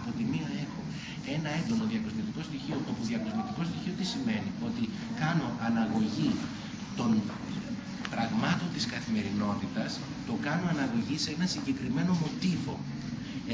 Από τη μία έχω ένα έντονο διακοσμητικό στοιχείο, όπου διακοσμητικό στοιχείο τι σημαίνει? Ότι κάνω αναγωγή των πραγμάτων της καθημερινότητας, το κάνω αναγωγή σε ένα συγκεκριμένο μοτίβο.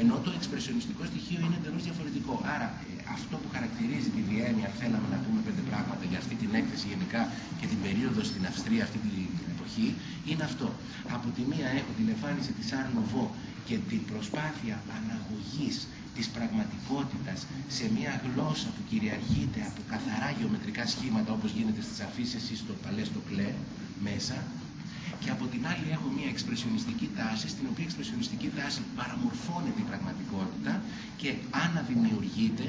Ενώ το εξπρεσιονιστικό στοιχείο είναι εντελώς διαφορετικό. Άρα, αυτό που χαρακτηρίζει τη Βιέννη, αν θέλαμε να πούμε 5 πράγματα για αυτή την έκθεση γενικά και την περίοδο στην Αυστρία αυτή την εποχή, είναι αυτό. Από τη μία έχω την εμφάνιση της Art Nouveau και την προσπάθεια αναγωγής της πραγματικότητας σε μια γλώσσα που κυριαρχείται από καθαρά γεωμετρικά σχήματα, όπως γίνεται στις αφήσεις ή στο παλέ στο κλέ μέσα. Και από την άλλη έχω μια εξπρεσιονιστική τάση, στην οποία η εξπρεσιονιστική τάση παραμορφώνεται η πραγματικότητα και αναδημιουργείται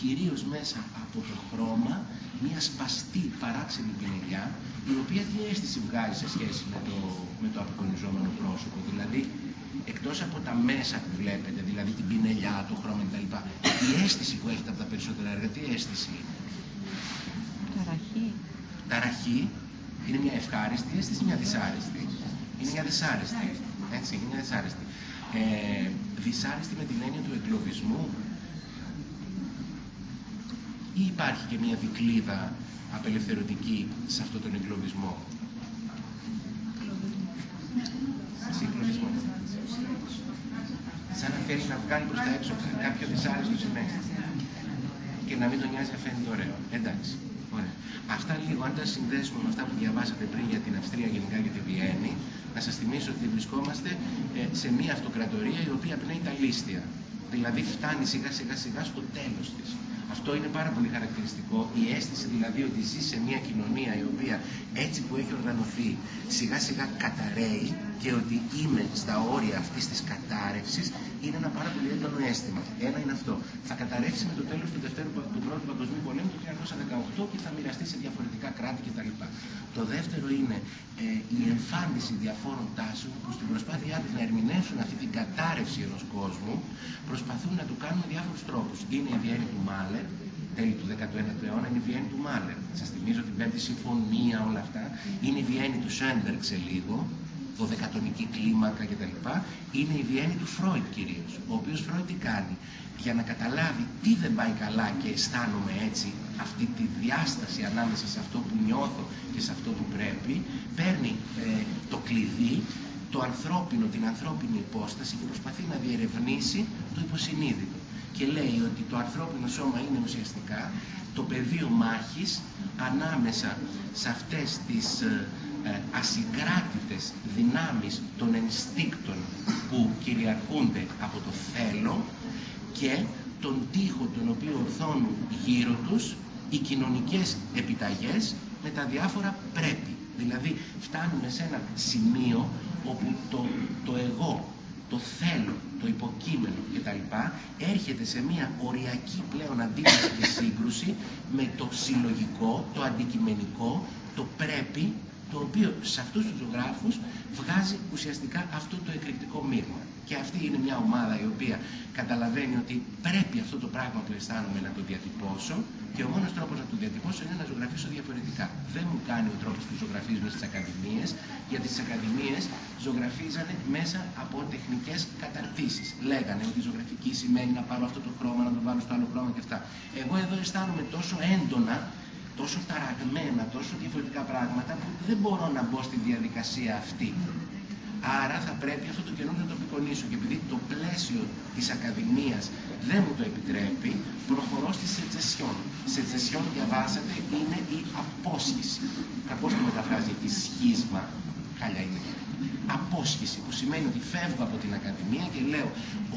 κυρίως μέσα από το χρώμα, μια σπαστή παράξενη πινελιά, η οποία τι αίσθηση βγάζει σε σχέση με το απεικονιζόμενο πρόσωπο? Δηλαδή, εκτός από τα μέσα που βλέπετε, δηλαδή την πινελιά, το χρώμα κτλ., η αίσθηση που έχετε από τα περισσότερα έργα, τι αίσθηση είναι? Ταραχή. Ταραχή. Είναι μια ευχάριστη αίσθηση, μια δυσάρεστη? Είναι μια δυσάρεστη. Έτσι, είναι μια δυσάρεστη. Δυσάρεστη με την έννοια του εγκλωβισμού, ή υπάρχει και μια δικλείδα απελευθερωτική σε αυτόν τον εγκλωβισμό? Εγκλωβισμό. Σαν να θέλει να βγάλει προς τα έξω κάποιο δυσάρεστο συναίσθημα και να μην τον νοιάζει να φαίνεται ωραίο. Εντάξει. Ωραία. Αυτά λίγο, αν τα συνδέσουμε με αυτά που διαβάσατε πριν για την Αυστρία γενικά και τη Βιέννη, να σας θυμίσω ότι βρισκόμαστε σε μια αυτοκρατορία η οποία πνέει τα λίστια. Δηλαδή φτάνει σιγά σιγά στο τέλος της. Αυτό είναι πάρα πολύ χαρακτηριστικό. Η αίσθηση δηλαδή ότι ζει σε μια κοινωνία η οποία έτσι που έχει οργανωθεί σιγά σιγά καταραίει και ότι είμαι στα όρια αυτής της κατάρρευσης, είναι ένα πάρα πολύ έντονο αίσθημα. Ένα είναι αυτό. Θα καταρρεύσει με το τέλος του Πρώτου Παγκοσμίου Πολέμου το 1918 και θα μοιραστεί σε διαφορετικά κράτη κτλ. Το δεύτερο είναι η εμφάνιση διαφόρων τάσεων που στην προσπάθειά τους να ερμηνεύσουν αυτή την κατάρρευση ενός κόσμου προσπαθούν να το κάνουν με διάφορους τρόπους. Είναι η Βιέννη του Μάλερ, τέλη του 19ου αιώνα, είναι η Βιέννη του Μάλερ. Σας θυμίζω την Πέμπτη Συμφωνία, όλα αυτά. Είναι η Βιέννη του Σέντερ σε λίγο, 12τονική κλίμακα κτλ. Είναι η Βιέννη του Φρόιντ κυρίως, ο οποίος Φρόιντ τι κάνει? Για να καταλάβει τι δεν πάει καλά και αισθάνομαι έτσι, αυτή τη διάσταση ανάμεσα σε αυτό που νιώθω και σε αυτό που πρέπει, παίρνει το κλειδί, το ανθρώπινο, την ανθρώπινη υπόσταση και προσπαθεί να διερευνήσει το υποσυνείδητο. Και λέει ότι το ανθρώπινο σώμα είναι ουσιαστικά το πεδίο μάχης ανάμεσα σε αυτές τις ασυγκράτητες δυνάμεις των ενστίκτων που κυριαρχούνται από το θέλω και τον τοίχο τον οποίο ορθώνουν γύρω τους οι κοινωνικές επιταγές με τα διάφορα πρέπει. Δηλαδή φτάνουμε σε ένα σημείο όπου το εγώ, το θέλω, το υποκείμενο κτλ. Έρχεται σε μια οριακή πλέον αντίθεση και σύγκρουση με το συλλογικό, το αντικειμενικό, το πρέπει, το οποίο σε αυτούς τους ζωγράφους βγάζει ουσιαστικά αυτό το εκρηκτικό μείγμα. Και αυτή είναι μια ομάδα η οποία καταλαβαίνει ότι πρέπει αυτό το πράγμα που αισθάνομαι να το διατυπώσω και ο μόνος τρόπος να το διατυπώσω είναι να ζωγραφίσω διαφορετικά. Δεν μου κάνει ο τρόπος που ζωγραφίζουν στις ακαδημίες, γιατί στις ακαδημίες ζωγραφίζανε μέσα από τεχνικές καταρτήσεις. Λέγανε ότι η ζωγραφική σημαίνει να πάρω αυτό το χρώμα, να το βάλω στο άλλο χρώμα και αυτά. Εγώ εδώ αισθάνομαι τόσο έντονα, τόσο ταραγμένα, τόσο διαφορετικά πράγματα που δεν μπορώ να μπω στη διαδικασία αυτή. Άρα θα πρέπει αυτό το καινούριο να το απεικονίσω και επειδή το πλαίσιο της ακαδημίας δεν μου το επιτρέπει, προχωρώ στη σετσεσιόν. Σετσεσιόν, διαβάσατε, είναι η απόσχηση. Πώς το μεταφράζει εκεί? Σχίσμα. Χάλια είναι. Απόσχηση, που σημαίνει ότι φεύγω από την ακαδημία και λέω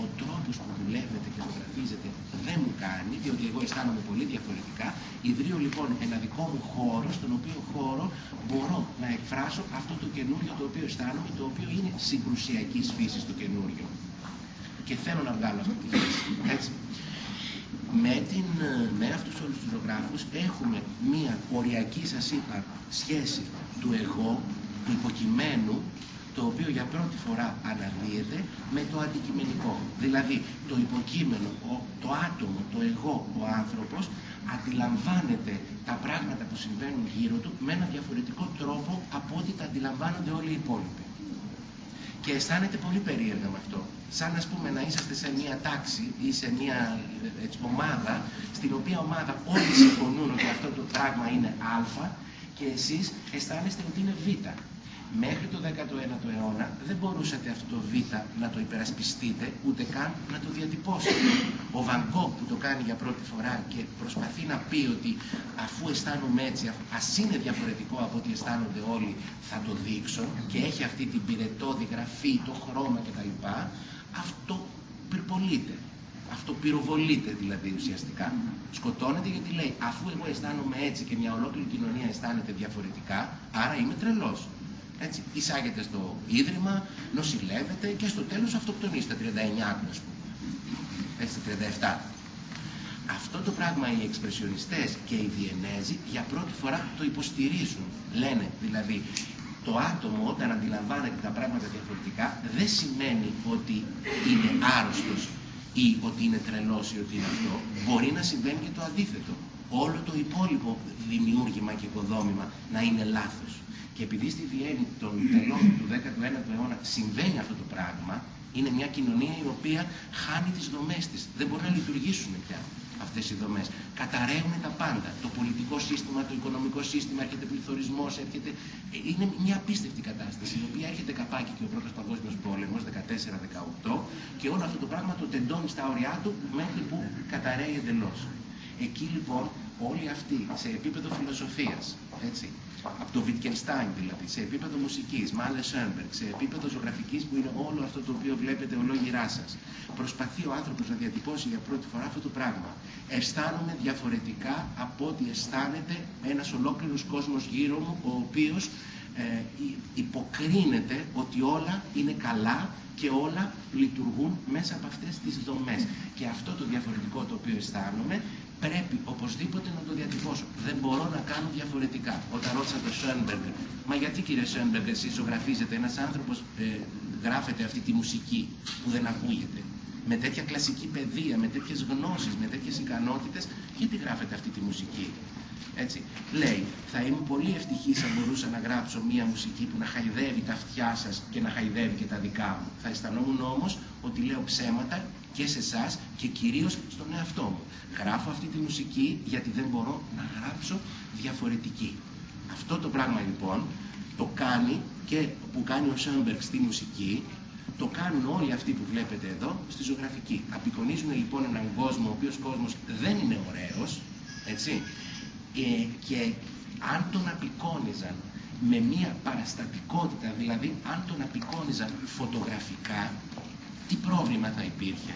ο τρόπος που δουλεύετε και ζωγραφίζετε δεν μου κάνει, διότι εγώ αισθάνομαι πολύ διαφορετικά. Ιδρύω λοιπόν ένα δικό μου χώρο, στον οποίο χώρο μπορώ να εκφράσω αυτό το καινούριο το οποίο αισθάνομαι, το οποίο είναι συγκρουσιακής φύσης το καινούριο. Και θέλω να βγάλω αυτή τη φύση. Έτσι. Με αυτούς όλους τους ζωγράφους έχουμε μία οριακή, σας είπα, σχέση του εγώ, του υποκειμένου, το οποίο για πρώτη φορά αναδύεται με το αντικειμενικό. Δηλαδή το υποκείμενο, το άτομο, το εγώ, ο άνθρωπος αντιλαμβάνεται τα πράγματα που συμβαίνουν γύρω του με ένα διαφορετικό τρόπο από ό,τι τα αντιλαμβάνονται όλοι οι υπόλοιποι. Και αισθάνεται πολύ περίεργα με αυτό. Σαν ας πούμε να είσαστε σε μια τάξη ή σε μια ομάδα, στην οποία ομάδα όλοι συμφωνούν ότι αυτό το πράγμα είναι α και εσείς αισθάνεστε ότι είναι β. Μέχρι το 19ο αιώνα δεν μπορούσατε αυτό το β να το υπερασπιστείτε, ούτε καν να το διατυπώσετε. Ο Βαν Γκόγκ που το κάνει για πρώτη φορά και προσπαθεί να πει ότι αφού αισθάνομαι έτσι, ας είναι διαφορετικό από ό,τι αισθάνονται όλοι, θα το δείξω, και έχει αυτή την πυρετώδη γραφή, το χρώμα κτλ. Αυτό πυρπολείται. Αυτό πυροβολείται δηλαδή ουσιαστικά. Σκοτώνεται γιατί λέει, αφού εγώ αισθάνομαι έτσι και μια ολόκληρη κοινωνία αισθάνεται διαφορετικά, άρα είμαι τρελός. Έτσι, εισάγεται στο ίδρυμα, νοσηλεύεται και στο τέλος αυτοκτονεί στα 39 ας πούμε. Έτσι, στα 37. Αυτό το πράγμα οι εξπρεσιονιστές και οι Βιενέζοι για πρώτη φορά το υποστηρίζουν. Λένε δηλαδή, το άτομο όταν αντιλαμβάνεται τα πράγματα διαφορετικά δεν σημαίνει ότι είναι άρρωστος ή ότι είναι τρελός ή ότι είναι αυτό. Μπορεί να συμβαίνει και το αντίθετο. Όλο το υπόλοιπο δημιούργημα και οικοδόμημα να είναι λάθος. Και επειδή στη Βιέννη των τελών του 19ου αιώνα συμβαίνει αυτό το πράγμα, είναι μια κοινωνία η οποία χάνει τις δομές της. Δεν μπορεί να λειτουργήσουν πια αυτές οι δομές. Καταραίουν τα πάντα. Το πολιτικό σύστημα, το οικονομικό σύστημα, έρχεται πληθωρισμός, έρχεται... Είναι μια απίστευτη κατάσταση, η οποία έρχεται καπάκι και ο Πρώτος Παγκόσμιος Πόλεμος, 14-18, και όλο αυτό το πράγμα το τεντώνει στα όρια του μέχρι που καταραίει εντελώς. Εκεί λοιπόν όλοι αυτοί σε επίπεδο φιλοσοφίας, έτσι, από το Wittgenstein δηλαδή, σε επίπεδο μουσικής, Μάλε Σέρνμπεργκ, σε επίπεδο ζωγραφικής που είναι όλο αυτό το οποίο βλέπετε ολόγυρά σας, προσπαθεί ο άνθρωπος να διατυπώσει για πρώτη φορά αυτό το πράγμα. Αισθάνομαι διαφορετικά από ό,τι αισθάνεται ένας ολόκληρος κόσμος γύρω μου, ο οποίος υποκρίνεται ότι όλα είναι καλά και όλα λειτουργούν μέσα από αυτές τις δομές. Και αυτό το διαφορετικό το οποίο αισθάνομαι πρέπει οπωσδήποτε να το διατυπώσω. Δεν μπορώ να κάνω διαφορετικά. Όταν ρώτησα τον Σέρνμπεργκ, μα γιατί κύριε Σέρνμπεργκ εσείς ζωγραφίζετε, ένας άνθρωπος γράφετε αυτή τη μουσική που δεν ακούγεται, με τέτοια κλασική παιδεία, με τέτοιες γνώσεις, με τέτοιες ικανότητες, γιατί γράφετε αυτή τη μουσική? Έτσι, λέει, θα ήμουν πολύ ευτυχής αν μπορούσα να γράψω μία μουσική που να χαϊδεύει τα αυτιά σας και να χαϊδεύει και τα δικά μου. Θα αισθανόμουν όμως ότι λέω ψέματα και σε εσάς και κυρίως στον εαυτό μου. Γράφω αυτή τη μουσική γιατί δεν μπορώ να γράψω διαφορετική. Αυτό το πράγμα λοιπόν το κάνει και που κάνει ο Σέρνμπεργκ στη μουσική, το κάνουν όλοι αυτοί που βλέπετε εδώ στη ζωγραφική. Απεικονίζουν λοιπόν έναν κόσμο, ο οποίος κόσμος δεν είναι ωραίος, έτσι, και αν τον απεικόνιζαν με μία παραστατικότητα, δηλαδή αν τον απεικόνιζαν φωτογραφικά, τι πρόβλημα θα υπήρχε?